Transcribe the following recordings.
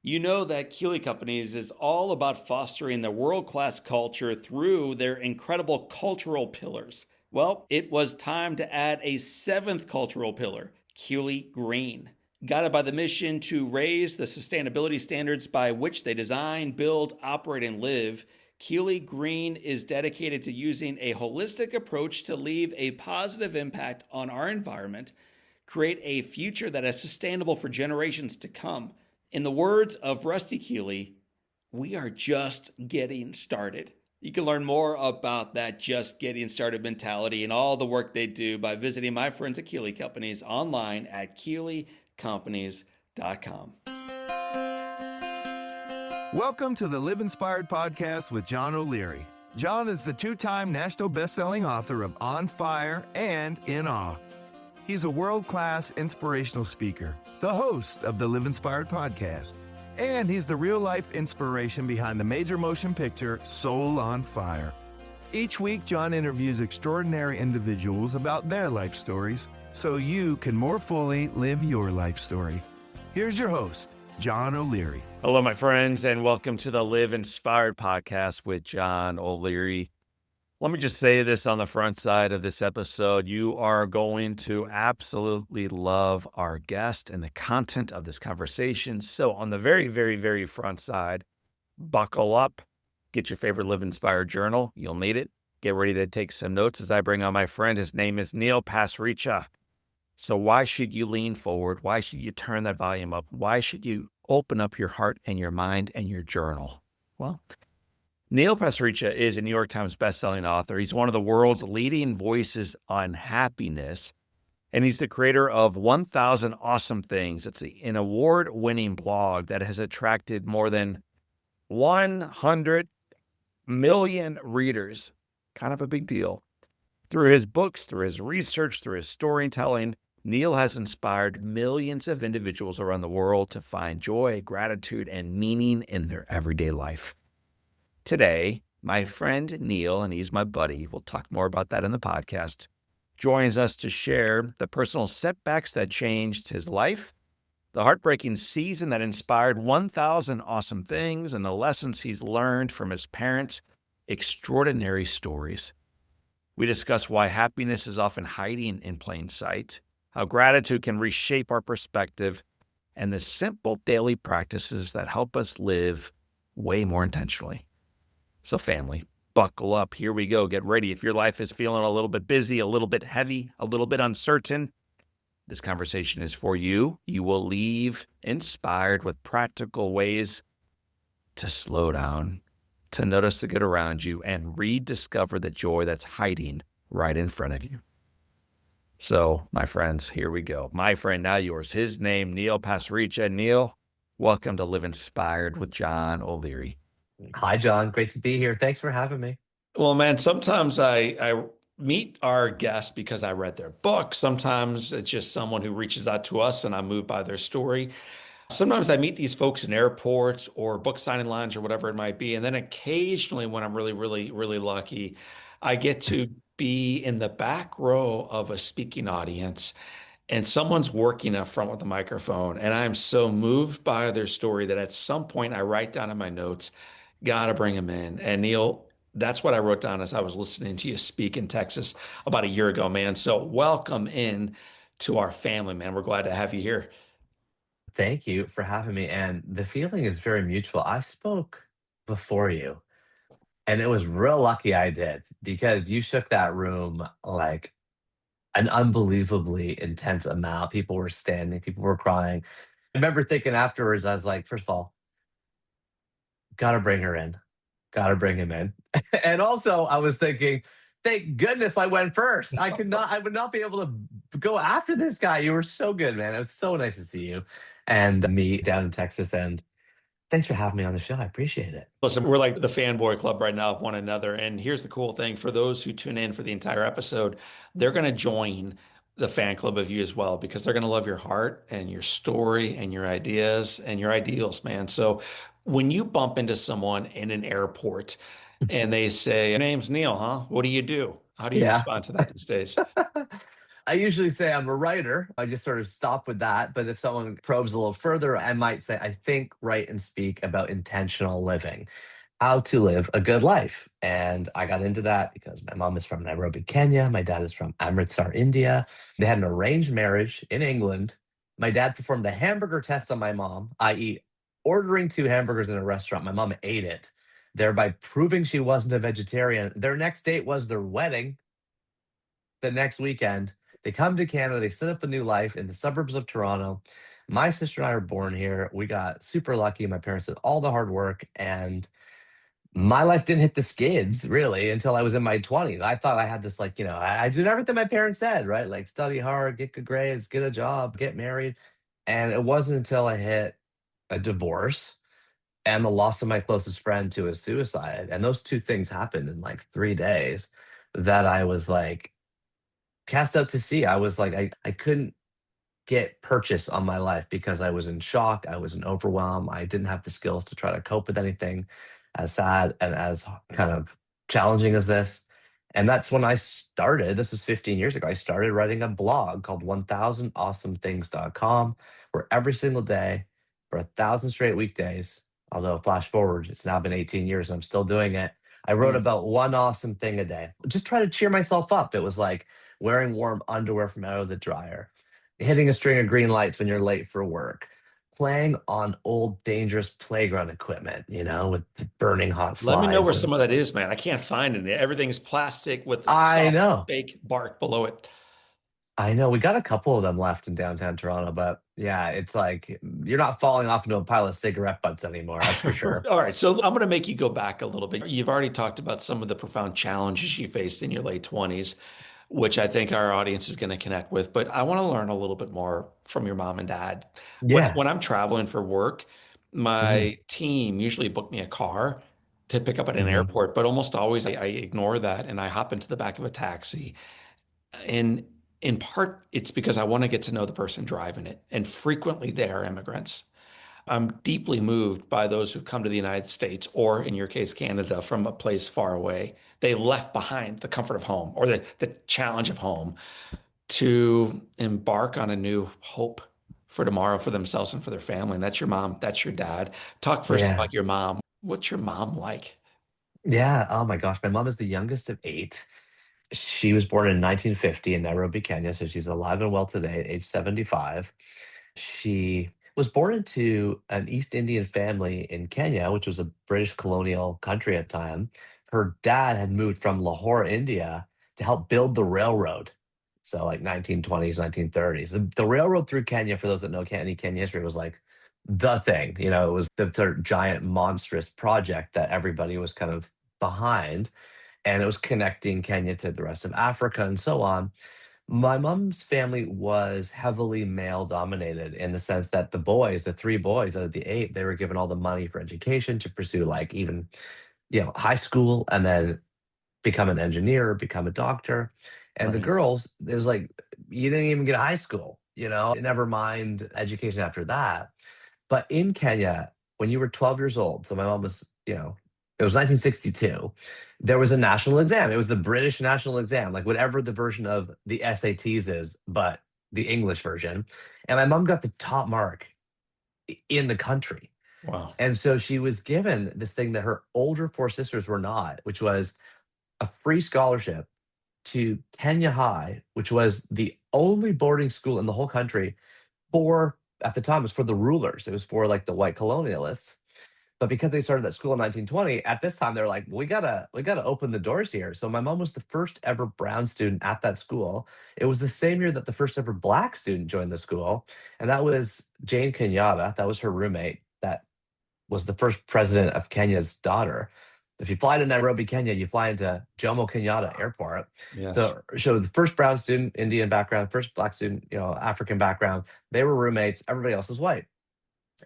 You know that Keeley Companies is all about fostering the world-class culture through their incredible cultural pillars. Well, it was time to add a seventh cultural pillar, Keeley Green. Guided by the mission to raise the sustainability standards by which they design, build, operate, and live, Keeley Green is dedicated to using a holistic approach to leave a positive impact on our environment, create a future that is sustainable for generations to come. In the words of Rusty Keeley, we are just getting started. You can learn more about that just getting started mentality and all the work they do by visiting my friends at Keeley Companies online at keeleycompanies.com. Welcome to the Live Inspired podcast with John O'Leary. John is the two-time national best-selling author of On Fire and In Awe. He's a world-class inspirational speaker, the host of the Live Inspired podcast, and he's the real-life inspiration behind the major motion picture Soul on Fire. Each week, John interviews extraordinary individuals about their life stories so you can more fully live your life story. Here's your host, John O'Leary. Hello, my friends, and welcome to the Live Inspired podcast with John O'Leary. Let me just say this on the front side of this episode. You are going to absolutely love our guest and the content of this conversation. So on the very, very, very front side, buckle up, get your favorite Live Inspired journal. You'll need it. Get ready to take some notes as I bring on my friend. His name is Neil Pasricha. So why should you lean forward? Why should you turn that volume up? Why should you open up your heart and your mind and your journal? Well, Neil Pasricha is a New York Times bestselling author. He's one of the world's leading voices on happiness, and he's the creator of 1,000 Awesome Things. It's an award-winning blog that has attracted more than 100 million readers. Kind of a big deal. Through his books, through his research, through his storytelling, Neil has inspired millions of individuals around the world to find joy, gratitude, and meaning in their everyday life. Today, my friend Neil, and he's my buddy, we'll talk more about that in the podcast, joins us to share the personal setbacks that changed his life, the heartbreaking season that inspired 1,000 Awesome Things, and the lessons he's learned from his parents' extraordinary stories. We discuss why happiness is often hiding in plain sight, how gratitude can reshape our perspective, and the simple daily practices that help us live way more intentionally. So family, buckle up. Here we go. Get ready. If your life is feeling a little bit busy, a little bit heavy, a little bit uncertain, this conversation is for you. You will leave inspired with practical ways to slow down, to notice the good around you, and rediscover the joy that's hiding right in front of you. So, my friends, here we go. My friend, now yours. His name, Neil Pasricha. Neil, welcome to Live Inspired with John O'Leary. Hi, John. Great to be here. Thanks for having me. Well, man, sometimes I meet our guests because I read their book. Sometimes it's just someone who reaches out to us and I'm moved by their story. Sometimes I meet these folks in airports or book signing lines or whatever it might be. And then occasionally, when I'm really, really, really lucky, I get to be in the back row of a speaking audience and someone's working up front with a microphone. And I'm so moved by their story that at some point I write down in my notes, got to bring them in. And Neil, that's what I wrote down as I was listening to you speak in Texas about a year ago, man. So welcome in to our family, man. We're glad to have you here. Thank you for having me. And the feeling is very mutual. I spoke before you, and it was real lucky I did because you shook that room like an unbelievably intense amount. People were standing, people were crying. I remember thinking afterwards, I was like, first of all, gotta bring her in, gotta bring him in. And also, I was thinking, thank goodness I went first. I would not be able to go after this guy. You were so good, man. It was so nice to see you and me down in Texas. And thanks for having me on the show. I appreciate it. Listen, we're like the fanboy club right now of one another. And here's the cool thing for those who tune in for the entire episode, they're going to join the fan club of you as well because they're going to love your heart and your story and your ideas and your ideals, man. So when you bump into someone in an airport and they say, your name's Neil, huh? What do you do? How do you Yeah. respond to that these days? I usually say I'm a writer. I just sort of stop with that. But if someone probes a little further, I might say, I think, write, and speak about intentional living, how to live a good life. And I got into that because my mom is from Nairobi, Kenya. My dad is from Amritsar, India. They had an arranged marriage in England. My dad performed the hamburger test on my mom, i.e., ordering two hamburgers in a restaurant. My mom ate it, thereby proving she wasn't a vegetarian. Their next date was their wedding the next weekend. They come to Canada, they set up a new life in the suburbs of Toronto. My sister and I were born here. We got super lucky. My parents did all the hard work, and my life didn't hit the skids really until I was in my 20s. I thought I had this, like, I did everything my parents said, right? Like study hard, get good grades, get a job, get married. And it wasn't until I hit a divorce and the loss of my closest friend to a suicide. And those two things happened in like 3 days that I was like cast out to sea. I was like, I couldn't get purchase on my life because I was in shock. I was in overwhelm. I didn't have the skills to try to cope with anything as sad and as kind of challenging as this. And that's when I started. This was 15 years ago. I started writing a blog called 1000awesomethings.com, where every single day for 1,000 straight weekdays, although flash forward, it's now been 18 years and I'm still doing it. I wrote Mm. about one awesome thing a day. Just try to cheer myself up. It was like wearing warm underwear from out of the dryer, hitting a string of green lights when you're late for work, playing on old dangerous playground equipment, with the burning hot Let me know slides. where And some of that is, man. I can't find it. Everything's plastic with I soft know, fake bark below it. I know, we got a couple of them left in downtown Toronto, but yeah, it's like you're not falling off into a pile of cigarette butts anymore. That's for sure. All right, so I'm going to make you go back a little bit. You've already talked about some of the profound challenges you faced in your late 20s, which I think our audience is going to connect with. But I want to learn a little bit more from your mom and dad. When Yeah. when I'm traveling for work, Hmm. my team usually book me a car to pick up at an Hmm. airport, but almost always I ignore that and I hop into the back of a taxi. And in part, it's because I want to get to know the person driving it. And frequently they are immigrants. I'm deeply moved by those who come to the United States, or in your case, Canada, from a place far away. They left behind the comfort of home or the challenge of home to embark on a new hope for tomorrow for themselves and for their family. And that's your mom, that's your dad. Talk first Yeah. about your mom. What's your mom like? Yeah. Oh my gosh. My mom is the youngest of eight. She was born in 1950 in Nairobi, Kenya. So she's alive and well today at age 75. She was born into an East Indian family in Kenya, which was a British colonial country at the time. Her dad had moved from Lahore, India, to help build the railroad. So, like 1920s, 1930s. The railroad through Kenya, for those that know any Kenya history, was like the thing. It was the sort of giant, monstrous project that everybody was kind of behind. And it was connecting Kenya to the rest of Africa and so on. My mom's family was heavily male dominated in the sense that the boys, the three boys out of the eight, they were given all the money for education to pursue, like, even, high school, and then become an engineer, become a doctor. And the Right. girls, it was like, you didn't even get high school, never mind education after that. But in Kenya, when you were 12 years old, so my mom was, it was 1962, there was a national exam. It was the British national exam, like whatever the version of the SATs is, but the English version. And my mom got the top mark in the country. Wow. And so she was given this thing that her older four sisters were not, which was a free scholarship to Kenya High, which was the only boarding school in the whole country for, at the time, it was for the rulers. It was for like the white colonialists. But because they started that school in 1920, at this time they're like, we gotta open the doors here. So my mom was the first ever brown student at that school. It was the same year that the first ever black student joined the school, and that was Jane Kenyatta. That was her roommate. That was the first president of Kenya's daughter. If you fly to Nairobi, Kenya, you fly into Jomo Kenyatta Airport. Yes. So the first brown student, Indian background, first black student, African background, they were roommates. Everybody else was white.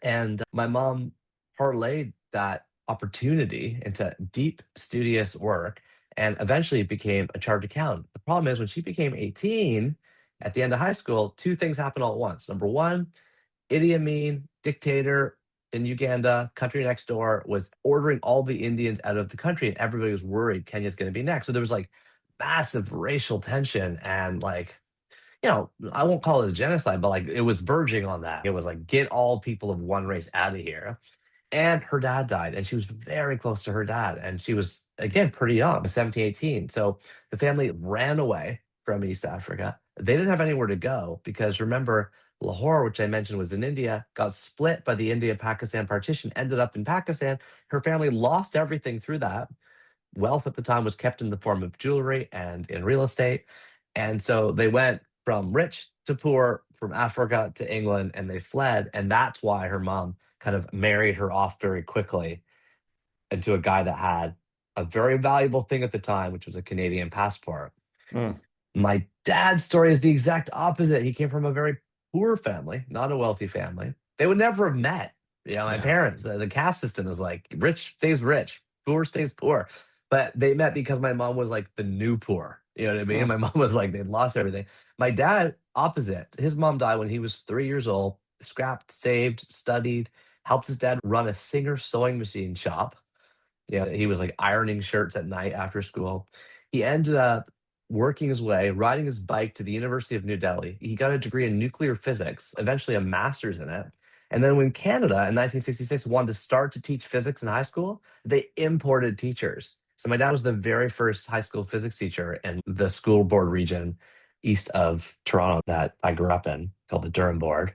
And my mom parlayed that opportunity into deep, studious work and eventually became a chartered accountant. The problem is, when she became 18 at the end of high school, two things happened all at once. Number one, Idi Amin, dictator in Uganda, country next door, was ordering all the Indians out of the country, and everybody was worried Kenya's going to be next. So there was like massive racial tension and like I won't call it a genocide, but like it was verging on that. It was like, get all people of one race out of here. And her dad died, and she was very close to her dad. And she was, again, pretty young, 17, 18. So the family ran away from East Africa. They didn't have anywhere to go because remember, Lahore, which I mentioned was in India, got split by the India Pakistan partition, ended up in Pakistan. Her family lost everything through that. Wealth at the time was kept in the form of jewelry and in real estate. And so they went from rich to poor, from Africa to England, and they fled. And that's why her mom kind of married her off very quickly into a guy that had a very valuable thing at the time, which was a Canadian passport. Mm, My dad's story is the exact opposite. He came from a very poor family, not a wealthy family. They would never have met. My yeah. parents, the caste system is like rich stays rich, poor stays poor. But they met because my mom was like the new poor. You know what I mean? Mm, My mom was like, they'd lost everything. My dad, opposite. His mom died when he was 3 years old, scrapped, saved, studied, helped his dad run a Singer sewing machine shop. He was like ironing shirts at night after school. He ended up working his way, riding his bike to the University of New Delhi. He got a degree in nuclear physics, eventually a master's in it. And then when Canada in 1966 wanted to start to teach physics in high school, they imported teachers. So my dad was the very first high school physics teacher in the school board region east of Toronto that I grew up in, called the Durham Board.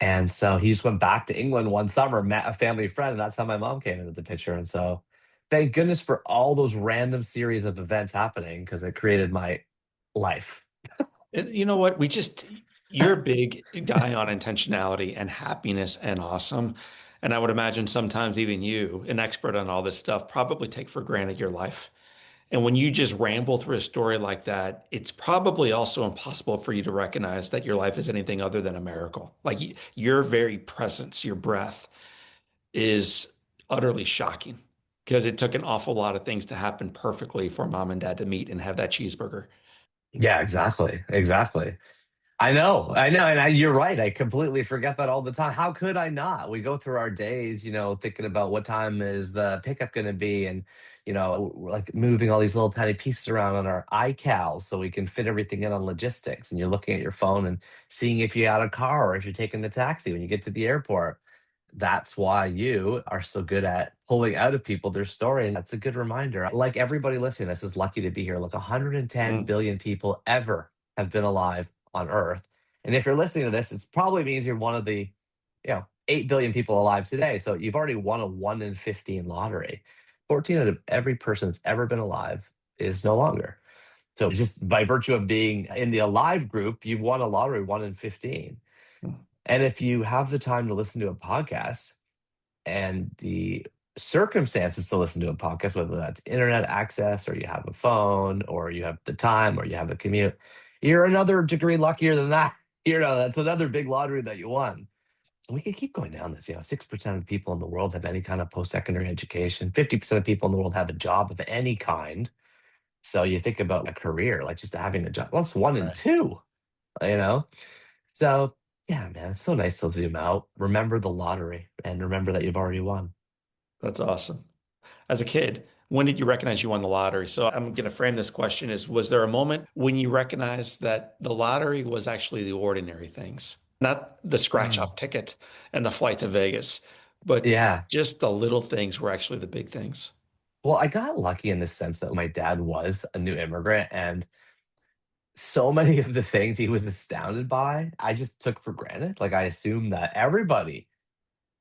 And so he just went back to England one summer, met a family friend, and that's how my mom came into the picture. And so thank goodness for all those random series of events happening because it created my life. You know what? You're a big guy on intentionality and happiness and awesome. And I would imagine sometimes even you, an expert on all this stuff, probably take for granted your life. And when you just ramble through a story like that, it's probably also impossible for you to recognize that your life is anything other than a miracle. Like your very presence, your breath is utterly shocking because it took an awful lot of things to happen perfectly for mom and dad to meet and have that cheeseburger. Yeah, exactly. Exactly. I know. And you're right. I completely forget that all the time. How could I not? We go through our days, thinking about what time is the pickup going to be and, we're like moving all these little tiny pieces around on our iCals so we can fit everything in on logistics. And you're looking at your phone and seeing if you got a car or if you're taking the taxi when you get to the airport. That's why you are so good at pulling out of people their story. And that's a good reminder. Like everybody listening, this is lucky to be here. Like 110 Mm, billion people ever have been alive on Earth. And if you're listening to this, it probably means you're one of the, 8 billion people alive today. So you've already won a 1 in 15 lottery. 14 out of every person that's ever been alive is no longer. So just by virtue of being in the alive group, you've won a lottery 1 in 15. mm, And if you have the time to listen to a podcast and the circumstances to listen to a podcast, whether that's internet access or you have a phone or you have the time or you have a commute, you're another degree luckier than that. That's another big lottery that you won. So we could keep going down this. 6% of people in the world have any kind of post-secondary education. 50% of people in the world have a job of any kind. So you think about a career, like just having a job. Well, it's one in right. two, you know? So yeah, man, it's so nice to zoom out, remember the lottery, and remember that you've already won. That's awesome. As a kid, when did you recognize you won the lottery? So I'm going to frame this question as, was there a moment when you recognized that the lottery was actually the ordinary things, not the scratch Mm. off ticket and the flight to Vegas, but Yeah. just the little things were actually the big things? Well, I got lucky in the sense that my dad was a new immigrant, and so many of the things he was astounded by, I just took for granted. Like I assumed that everybody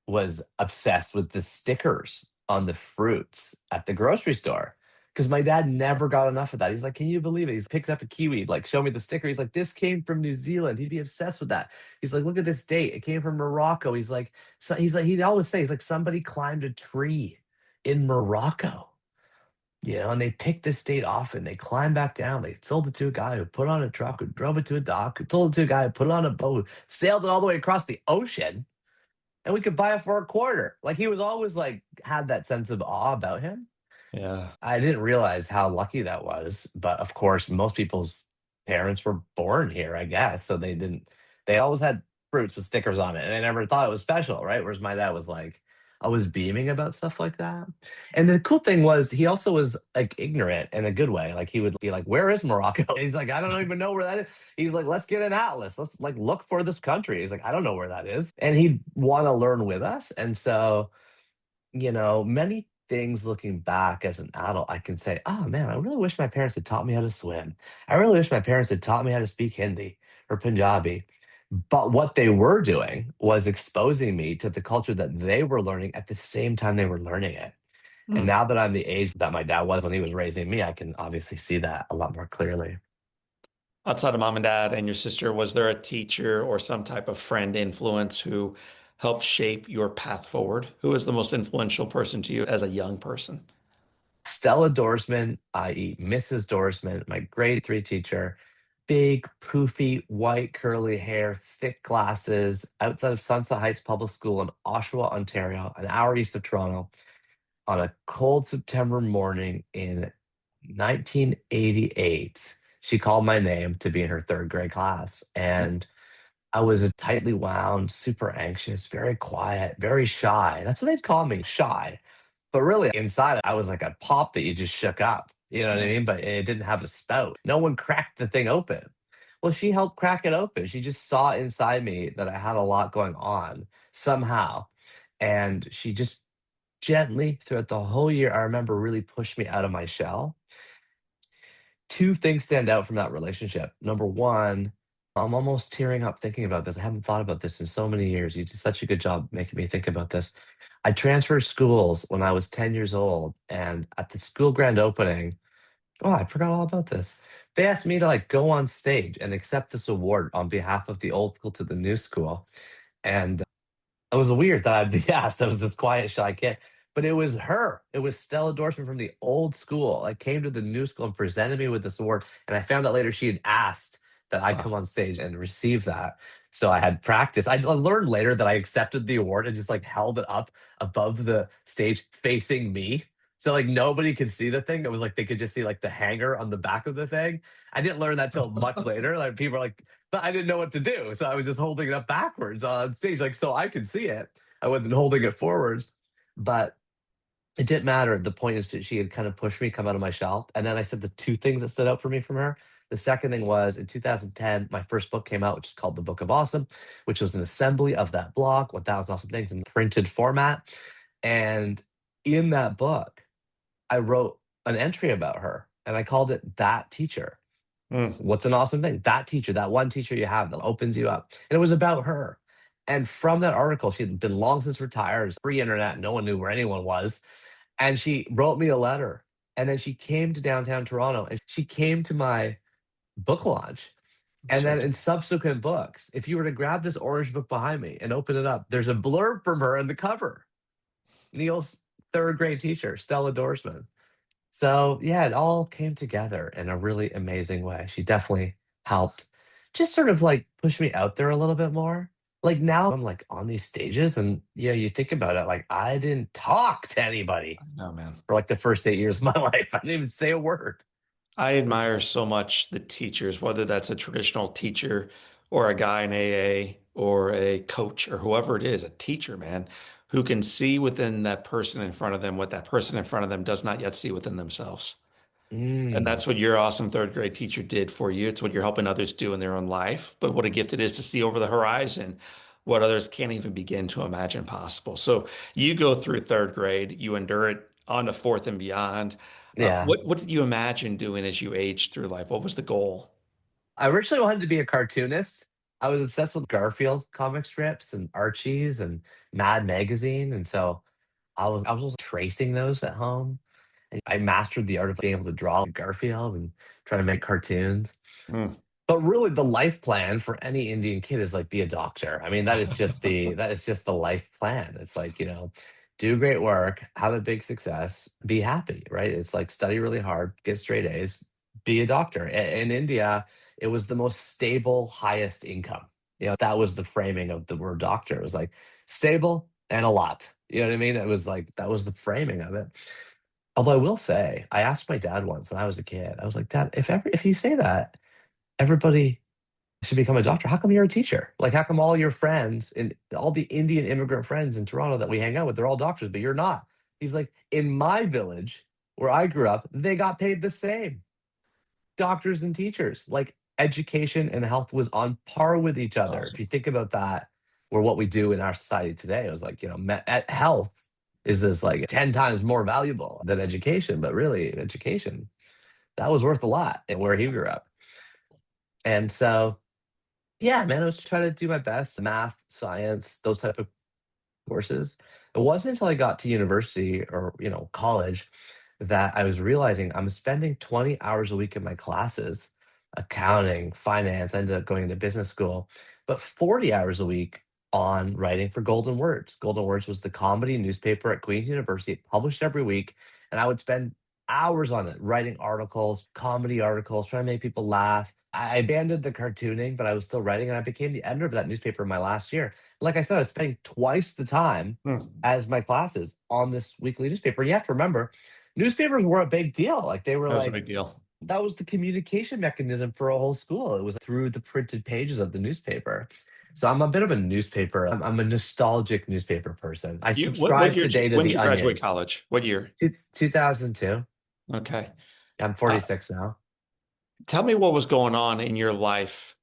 was obsessed with the stickers on the fruits at the grocery store. Because my dad never got enough of that. He's like, can you believe it? He's picked up a kiwi, like, show me the sticker. He's like, this came from New Zealand. He'd be obsessed with that. He's like, look at this date. It came from Morocco. He'd always say, he's like, somebody climbed a tree in Morocco. And they picked this date off and they climbed back down. They sold it to a guy who put it on a truck, who drove it to a dock, who sold it to a guy who put it on a boat, who sailed it all the way across the ocean and we could buy it for a quarter. Like he was always like had that sense of awe about him. Yeah. I didn't realize how lucky that was, but of course, most people's parents were born here, I guess, so they always had fruits with stickers on it, and I never thought it was special, right? Whereas my dad was like, I was beaming about stuff like that. And the cool thing was he also was like ignorant in a good way. Like he would be like, "Where is Morocco?" He's like, "I don't even know where that is." He's like, "Let's get an atlas. Let's like look for this country." He's like, "I don't know where that is." And he'd want to learn with us. And so, many things looking back as an adult, I can say, "Oh man, I really wish my parents had taught me how to swim. I really wish my parents had taught me how to speak Hindi or Punjabi." But what they were doing was exposing me to the culture that they were learning at the same time they were learning it. And Mm. now that I'm the age that my dad was when he was raising me, I can obviously see that a lot more clearly. Outside of mom and dad and your sister, was there a teacher or some type of friend influence who helped shape your path forward? Who was the most influential person to you as a young person? Stella Dorsman, i.e., Mrs. Dorsman, my grade three teacher, big, poofy, white, curly hair, thick glasses, outside of Sunset Heights Public School in Oshawa, Ontario, an hour east of Toronto, on a cold September morning in 1988. She called my name to be in her third grade class. And I was a tightly wound, super anxious, very quiet, very shy. That's what they'd call me, shy. But really, inside, I was like a pop that you just shook up. You know what I Yeah. mean? But it didn't have a spout. No one cracked the thing open. Well, she helped crack it open. She just saw inside me that I had a lot going on somehow. And she just gently throughout the whole year, I remember really pushed me out of my shell. Two things stand out from that relationship. Number one, I'm almost tearing up thinking about this. I haven't thought about this in so many years. You did such a good job making me think about this. I transferred schools when I was 10 years old, and at the school grand opening, oh, I forgot all about this. They asked me to like go on stage and accept this award on behalf of the old school to the new school. And it was weird that I'd be asked. I was this quiet, shy kid. But it was her. It was Stella Dorsman from the old school. Like came to the new school and presented me with this award. And I found out later she had asked that I Wow. come on stage and receive that. So I had practice. I learned later that I accepted the award and just like held it up above the stage facing me. So like nobody could see the thing. It was like they could just see like the hanger on the back of the thing. I didn't learn that till much later. Like people are like, but I didn't know what to do. So I was just holding it up backwards on stage, like so I could see it. I wasn't holding it forwards, but it didn't matter. The point is that she had kind of pushed me, come out of my shell. And then I said the two things that stood out for me from her. The second thing was in 2010, my first book came out, which is called The Book of Awesome, which was an assembly of that blog, 1,000 Awesome Things in printed format. And in that book, I wrote an entry about her and I called it That Teacher. Mm. What's an awesome thing? That teacher, that one teacher you have that opens you up. And it was about her. And from that article, she had been long since retired, free internet, no one knew where anyone was. And she wrote me a letter. And then she came to downtown Toronto and she came to my book launch. And So then in subsequent books, if you were to grab this orange book behind me and open it up, there's a blurb from her in the cover. Neil's third grade teacher, Stella Dorsman. So, yeah, it all came together in a really amazing way. She definitely helped just sort of like push me out there a little bit more. Like now I'm like on these stages and you think about it, like I didn't talk to anybody no, man. for like the first 8 years of my life. I didn't even say a word. I It was admire so much the teachers, whether that's a traditional teacher or a guy in AA or a coach or whoever it is, a teacher, man, who can see within that person in front of them what that person in front of them does not yet see within themselves. And mm, that's what your awesome third grade teacher did for you. It's what you're helping others do in their own life. But what a gift it is to see over the horizon what others can't even begin to imagine possible. So you go through third grade, you endure it on to fourth and beyond. yeah. What did you imagine doing as you aged through life? What was the goal? I originally wanted to be a cartoonist. I was obsessed with Garfield comic strips and Archie's and Mad Magazine. And so I was also tracing those at home. And I mastered the art of being able to draw Garfield and try to make cartoons. Hmm. But really the life plan for any Indian kid is like be a doctor. I mean, that is just the life plan. It's like, do great work, have a big success, be happy, right? It's like study really hard, get straight A's, be a doctor. In India, it was the most stable, highest income. That was the framing of the word doctor. It was like stable and a lot. You know what I mean? It was like that was the framing of it. Although I will say, I asked my dad once when I was a kid, I was like, Dad, if you say that, everybody should become a doctor. How come you're a teacher? Like, how come all your friends and all the Indian immigrant friends in Toronto that we hang out with, they're all doctors, but you're not? He's like, in my village where I grew up, they got paid the same. Doctors and teachers, like education and health was on par with each other. If Awesome. you think about that, or what we do in our society today, it was like, health is this like 10 times more valuable than education, but really education, that was worth a lot and where he grew up. And so, yeah, man, I was trying to do my best, math, science, those type of courses. It wasn't until I got to university or, college that I was realizing I'm spending 20 hours a week in my classes, accounting, finance. I ended up going to business school, but 40 hours a week on writing for Golden Words. Golden Words was the comedy newspaper at Queen's University. It published every week, and I would spend hours on it, writing articles, comedy articles, trying to make people laugh. I abandoned the cartooning, but I was still writing, and I became the editor of that newspaper in my last year. Like I said, I was spending twice the time Hmm. as my classes on this weekly newspaper. You have to remember, newspapers were a big deal. Like they were That was a like big deal. that was the communication mechanism for a whole school. It was through the printed pages of the newspaper. So I'm a bit of a newspaper. I'm a nostalgic newspaper person. I What subscribe year? today to When did The you graduate Onion. college? What year? 2002. Okay. I'm Uh, 46 now. Tell me what was going on in your life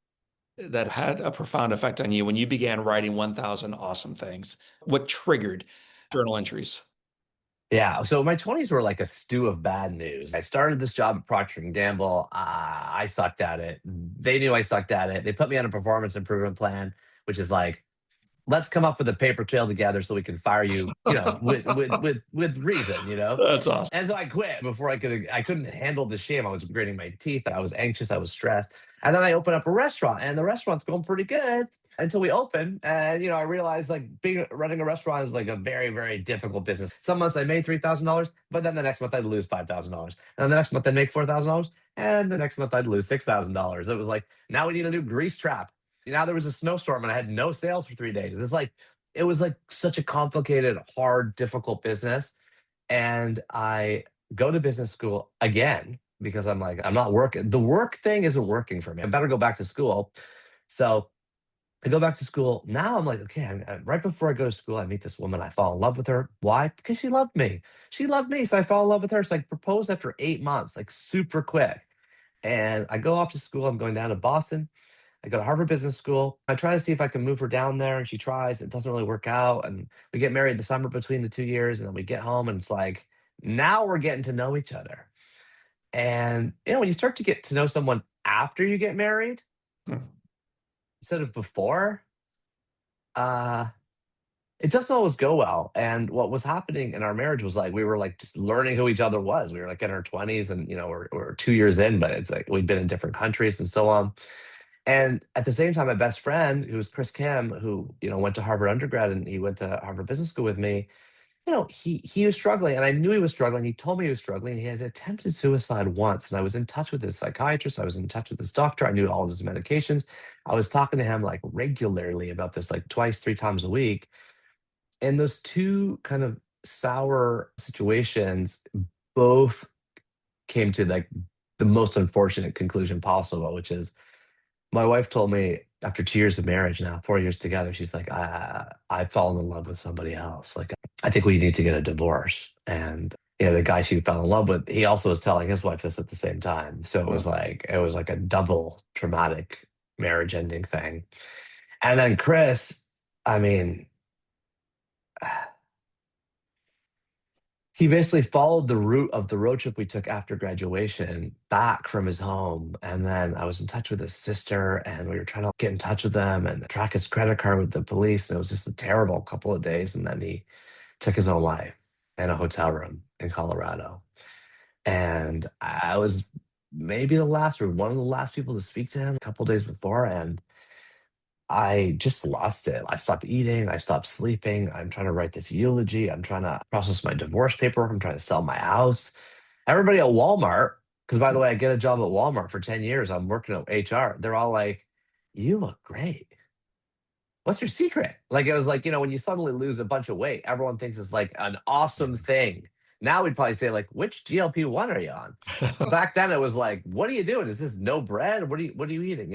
that had a profound effect on you when you began writing 1,000 awesome things. What triggered journal entries? Yeah, so my 20s were like a stew of bad news. I started this job at Procter& and Gamble. I sucked at it. They knew I sucked at it. They put me on a performance improvement plan, which is like, let's come up with a paper trail together so we can fire you, with reason. That's awesome. And so I quit before I couldn't handle the shame. I was gritting my teeth. I was anxious. I was stressed. And then I opened up a restaurant, and the restaurant's going pretty good until we open. And I realized like running a restaurant is like a very, very difficult business. Some months I made $3,000, but then the next month I'd lose $5,000. And the next month I'd make $4,000, and the next month I'd lose $6,000. It was like, now we need a new grease trap. Now there was a snowstorm and I had no sales for 3 days. It was like such a complicated, hard, difficult business. And I go to business school again because I'm like, I'm not working. The work thing isn't working for me. I better go back to school. So I go back to school. Now I'm like, okay, right before I go to school, I meet this woman. I fall in love with her. Why? Because she loved me. She loved me. So I fall in love with her. So I proposed after 8 months, like super quick. And I go off to school. I'm going down to Boston. I go to Harvard Business School. I try to see if I can move her down there, and she tries. It doesn't really work out. And we get married the summer between the 2 years, and then we get home, and it's like, now we're getting to know each other. And, when you start to get to know someone after you get married Hmm. instead of before, uh, it doesn't always go well. And what was happening in our marriage was like, we were like just learning who each other was. We were like in our 20s, and, we're 2 years in, but it's like we'd been in different countries and so on. And at the same time, my best friend, who was Chris Kim, who went to Harvard undergrad and he went to Harvard Business School with me. He was struggling, and I knew he was struggling. He told me he was struggling. He had attempted suicide once, and I was in touch with his psychiatrist. I was in touch with his doctor. I knew all of his medications. I was talking to him like regularly about this, like twice, 3 times a week. And those two kind of sour situations both came to like the most unfortunate conclusion possible, which is my wife told me after 2 years of marriage now, 4 years together, she's like, I've fallen in love with somebody else. Like, I think we need to get a divorce. And the guy she fell in love with, he also was telling his wife this at the same time. So it was like a double traumatic marriage ending thing. And then Chris, I mean, he basically followed the route of the road trip we took after graduation back from his home. And then I was in touch with his sister, and we were trying to get in touch with them and track his credit card with the police. And it was just a terrible couple of days. And then he took his own life in a hotel room in Colorado. And I was maybe the last or one of the last people to speak to him a couple of days before. And I just lost it. I stopped eating. I stopped sleeping. I'm trying to write this eulogy. I'm trying to process my divorce paperwork. I'm trying to sell my house. Everybody at Walmart, because by the way, I get a job at Walmart for 10 years. I'm working at HR. They're all like, you look great. What's your secret? Like, it was like, when you suddenly lose a bunch of weight, everyone thinks it's like an awesome thing. Now we'd probably say, like, which GLP-1 are you on? Back then it was like, what are you doing? Is this no bread? What are you eating?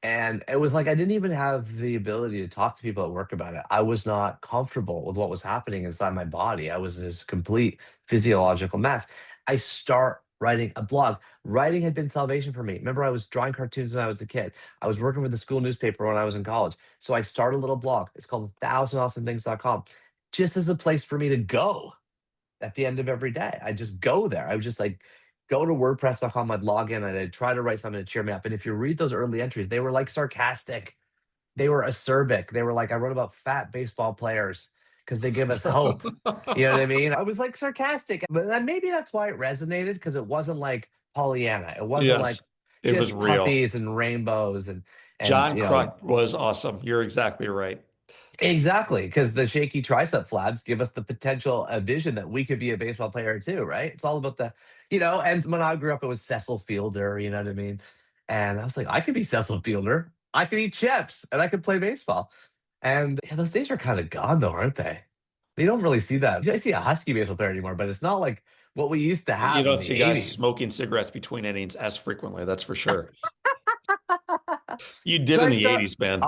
And it was like I didn't even have the ability to talk to people at work about it. I was not comfortable with what was happening inside my body. I was this complete physiological mess. I start writing a blog. Writing had been salvation for me. Remember, I was drawing cartoons when I was a kid. I was working for the school newspaper when I was in college. So I started a little blog. It's called 1000awesomethings.com, just as a place for me to go at the end of every day. I just go there. I would just like go to WordPress.com, I'd log in and I'd try to write something to cheer me up. And if you read those early entries, they were like sarcastic. They were acerbic. They were like, I wrote about fat baseball players because they give us hope. You know what I mean? I was like sarcastic, but then maybe that's why it resonated because it wasn't like Pollyanna. It wasn't Yes, like it was just real. puppies and rainbows and John Kruk was awesome. You're exactly right. exactly, because the shaky tricep flaps give us the potential vision that we could be a baseball player too, right? It's all about and when I grew up, it was Cecil Fielder, you know what I mean? And I was like, I could be Cecil Fielder. I could eat chips and I could play baseball. And yeah, those days are kind of gone though, aren't they? You don't really see that. I see a Husky baseball player anymore, but it's not like what we used to You have in don't the see guys 80s. smoking cigarettes between innings as frequently, that's for sure. You did So in I the start. 80s, man.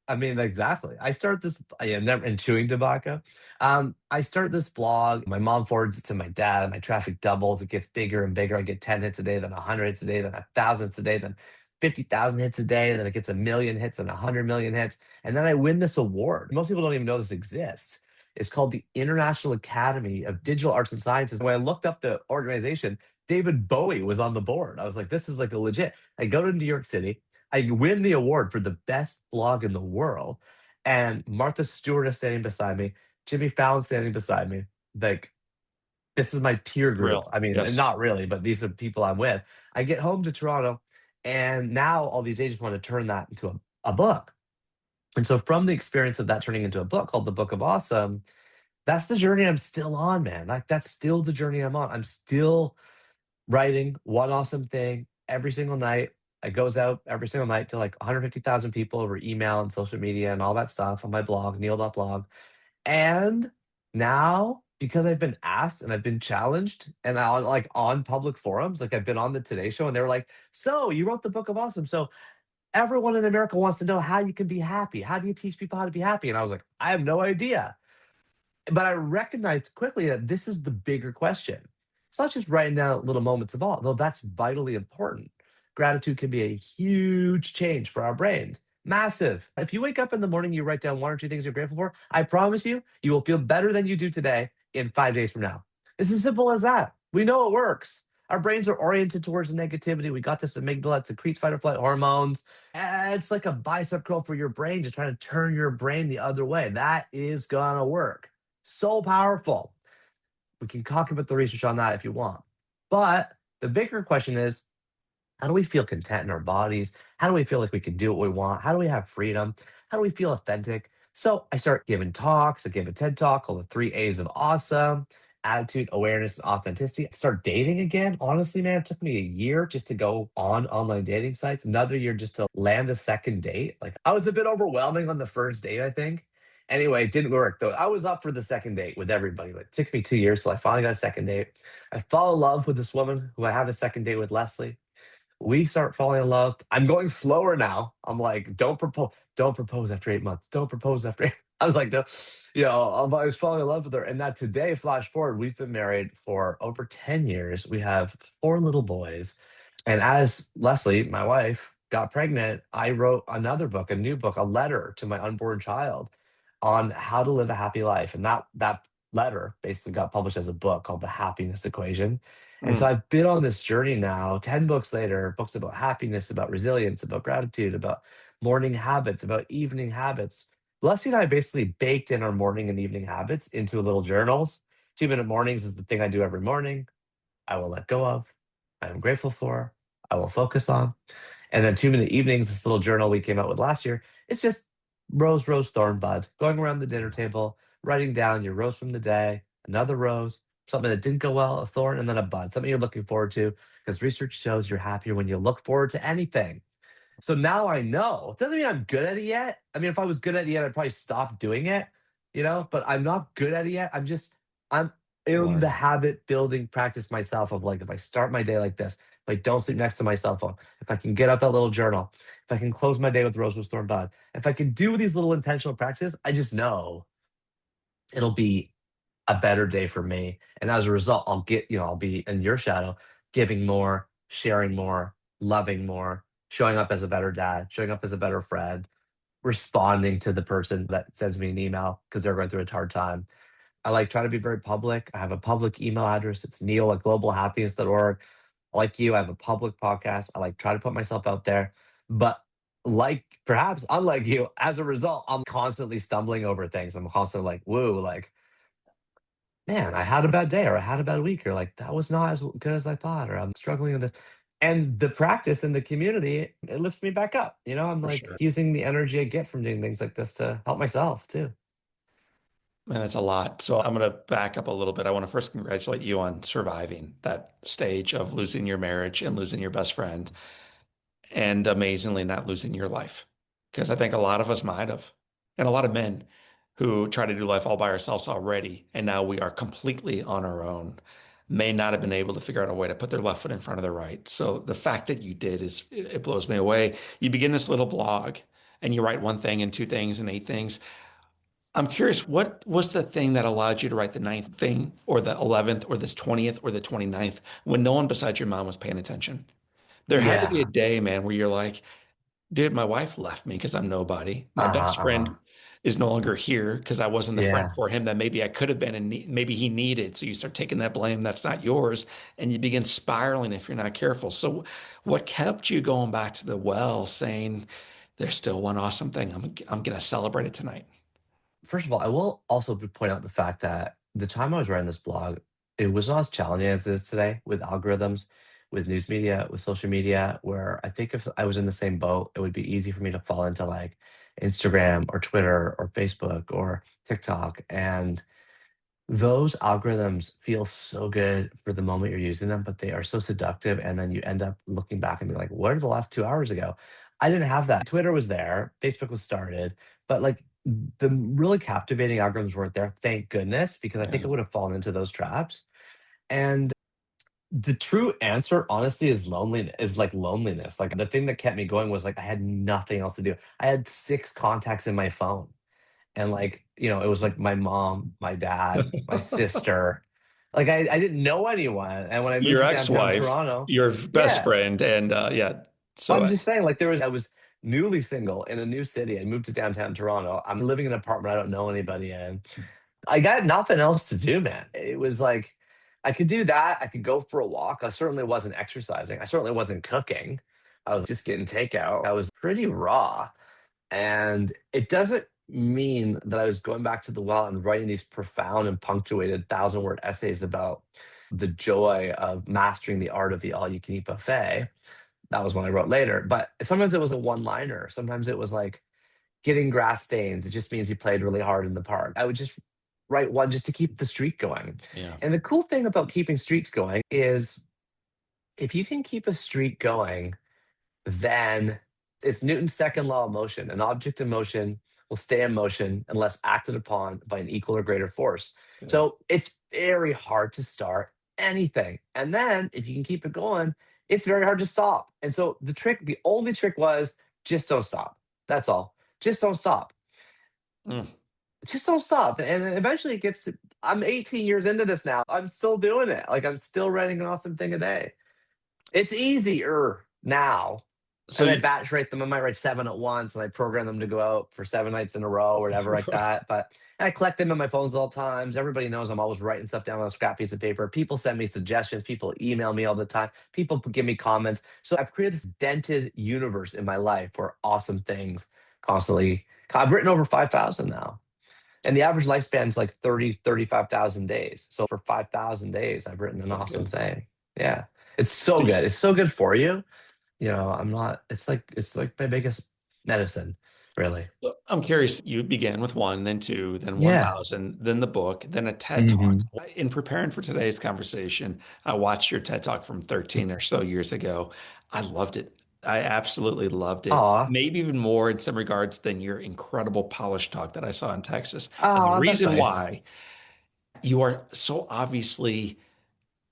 I mean, exactly. I start this. Yeah, never and chewing tobacco. I start this blog. My mom forwards it to my dad. My traffic doubles. It gets bigger and bigger. I get 10 hits a day, then 100 hits a day, then 1,000 hits a day, then 50,000 hits a day. Then it gets 1,000,000 hits, then 100 million hits, and then I win this award. Most people don't even know this exists. It's called the International Academy of Digital Arts and Sciences. When I looked up the organization, David Bowie was on the board. I was like, this is like a legit. I go to New York City. I win the award for the best blog in the world. And Martha Stewart is standing beside me, Jimmy Fallon standing beside me. Like, this is my peer group. Real. I mean, Yes. not really, but these are people I'm with. I get home to Toronto, and now all these agents want to turn that into a book. And so, from the experience of that turning into a book called The Book of Awesome, that's the journey I'm still on, man. Like, that's still the journey I'm on. I'm still writing one awesome thing every single night. It goes out every single night to like 150,000 people over email and social media and all that stuff on my blog, neil.blog. And now, because I've been asked and I've been challenged and on public forums, like I've been on the Today Show and they were like, so you wrote the Book of Awesome. So everyone in America wants to know how you can be happy. How do you teach people how to be happy? And I was like, I have no idea. But I recognized quickly that this is the bigger question. It's not just writing down little moments of awe, though that's vitally important. Gratitude can be a huge change for our brains. Massive. If you wake up in the morning, you write down one or two things you're grateful for, I promise you, you will feel better than you do today in 5 days from now. It's as simple as that. We know it works. Our brains are oriented towards the negativity. We got this amygdala, it secretes fight or flight hormones. It's like a bicep curl for your brain, just trying to turn your brain the other way. That is gonna work. So powerful. We can talk about the research on that if you want. But the bigger question is, how do we feel content in our bodies? How do we feel like we can do what we want? How do we have freedom? How do we feel authentic? So I start giving talks. I gave a TED talk called the 3 A's of Awesome: attitude, awareness, and authenticity. I start dating again. Honestly, man, it took me a year just to go on online dating sites, another year just to land a second date. Like, I was a bit overwhelming on the first date, I think. Anyway, it didn't work though. I was up for the second date with everybody, but it took me 2 years. So I finally got a second date. I fall in love with this woman who I have a second date with, Leslie. We start falling in love. I'm going slower now. I'm like, don't propose after 8 months. Don't propose after eight. I was like, no, I was falling in love with her. And now today, flash forward, we've been married for over 10 years. We have four little boys. And as Leslie, my wife, got pregnant, I wrote another book, a new book, a letter to my unborn child on how to live a happy life. And that letter basically got published as a book called The Happiness Equation. And so Mm. I've been on this journey now, 10 books later, books about happiness, about resilience, about gratitude, about morning habits, about evening habits. Leslie and I basically baked in our morning and evening habits into little journals. 2 minute mornings is the thing I do every morning. I will let go of. I am grateful for. I will focus on. And then 2 minute evenings, this little journal we came out with last year, it's just rose, thorn, bud, going around the dinner table, writing down your rose from the day, another rose, something that didn't go well, a thorn, and then a bud, something you're looking forward to, because research shows you're happier when you look forward to anything. So now I know. It doesn't mean I'm good at it yet. I mean, if I was good at it yet, I'd probably stop doing it, but I'm not good at it yet. I'm in the Right. habit building practice myself of like, if I start my day like this, if I don't sleep next to my cell phone, if I can get out that little journal, if I can close my day with Rose Storm Bud, if I can do these little intentional practices, I just know it'll be a better day for me. And as a result, I'll be in your shadow, giving more, sharing more, loving more, showing up as a better dad, showing up as a better friend, responding to the person that sends me an email because they're going through a hard time. I like try to be very public. I have a public email address. It's Neil at globalhappiness.org. Like you, I have a public podcast. I like try to put myself out there. But like perhaps unlike you, as a result, I'm constantly stumbling over things. I'm constantly like, woo, like, man, I had a bad day or I had a bad week or like that was not as good as I thought or I'm struggling with this. And the practice in the community, it lifts me back up. I'm For like sure. using the energy I get from doing things like this to help myself too. Man, that's a lot. So I'm going to back up a little bit. I want to first congratulate you on surviving that stage of losing your marriage and losing your best friend, and amazingly not losing your life. Because I think a lot of us might have, and a lot of men who try to do life all by ourselves already, and now we are completely on our own, may not have been able to figure out a way to put their left foot in front of their right. So the fact that you did it blows me away. You begin this little blog and you write one thing and two things and eight things. I'm curious, what was the thing that allowed you to write the ninth thing or the 11th or this 20th or the 29th when no one besides your mom was paying attention? There had to be a Yeah. day, man, where you're like, dude, my wife left me because I'm nobody. My Uh-huh. best Uh-huh. friend is no longer here because I wasn't the friend Yeah. for him that maybe I could have been and maybe he needed. So you start taking that blame that's not yours and you begin spiraling if you're not careful. So what kept you going back to the well saying, there's still one awesome thing. I'm going to celebrate it tonight. First of all, I will also point out the fact that the time I was writing this blog, it was not as challenging as it is today with algorithms, with news media, with social media, where I think if I was in the same boat, it would be easy for me to fall into like Instagram or Twitter or Facebook or TikTok. And those algorithms feel so good for the moment you're using them, but they are so seductive. And then you end up looking back and be like, where did the last 2 hours ago? I didn't have that. Twitter was there, Facebook was started, but like the really captivating algorithms weren't there. Thank goodness, because I think Yeah. I would have fallen into those traps. And the true answer, honestly, is like loneliness. Like the thing that kept me going was like I had nothing else to do. I had six contacts in my phone. And like, it was like my mom, my dad, my sister. Like I didn't know anyone. And when I moved Your to downtown ex-wife, Toronto, your best yeah, friend, and yeah. So I'm just saying, like I was newly single in a new city. I moved to downtown Toronto. I'm living in an apartment I don't know anybody in. I got nothing else to do, man. It was like I could do that. I could go for a walk. I certainly wasn't exercising. I certainly wasn't cooking. I was just getting takeout. I was pretty raw. And it doesn't mean that I was going back to the well and writing these profound and punctuated 1,000-word essays about the joy of mastering the art of the all you can eat buffet. That was when I wrote later. But sometimes it was a one liner. Sometimes it was like getting grass stains. It just means you played really hard in the park. I would just write one just to keep the streak going. yeah. And the cool thing about keeping streaks going is if you can keep a streak going, then it's Newton's second law of motion. An object in motion will stay in motion unless acted upon by an equal or greater force. Good. So it's very hard to start anything. And then if you can keep it going, it's very hard to stop. And so the only trick was just don't stop. That's all. Just don't stop. Mm. Just don't stop. And then eventually it gets to, I'm 18 years into this now. I'm still doing it. Like I'm still writing an awesome thing a day. It's easier now, So and I you, batch rate them. I might write seven at once, and I program them to go out for 7 nights in a row or whatever like that. But I collect them in my phones all times. Everybody knows I'm always writing stuff down on a scrap piece of paper. People send me suggestions. People email me all the time. People give me comments. So I've created this dented universe in my life where awesome things constantly. I've written over 5,000 now. And the average lifespan is like 35,000 days. So for 5,000 days, I've written an pretty awesome good. thing. Yeah. It's so good. It's so good for you. I'm not, it's like my biggest medicine, really. So I'm curious, you began with one, then two, then Yeah. 1,000, then the book, then a TED Talk. Hmm. In preparing for today's conversation, I watched your TED Talk from 13 or so years ago. I loved it. I absolutely loved it. Aw. Maybe even more in some regards than your incredible polish talk that I saw in Texas. And the Aw, that's reason nice. why You are so obviously,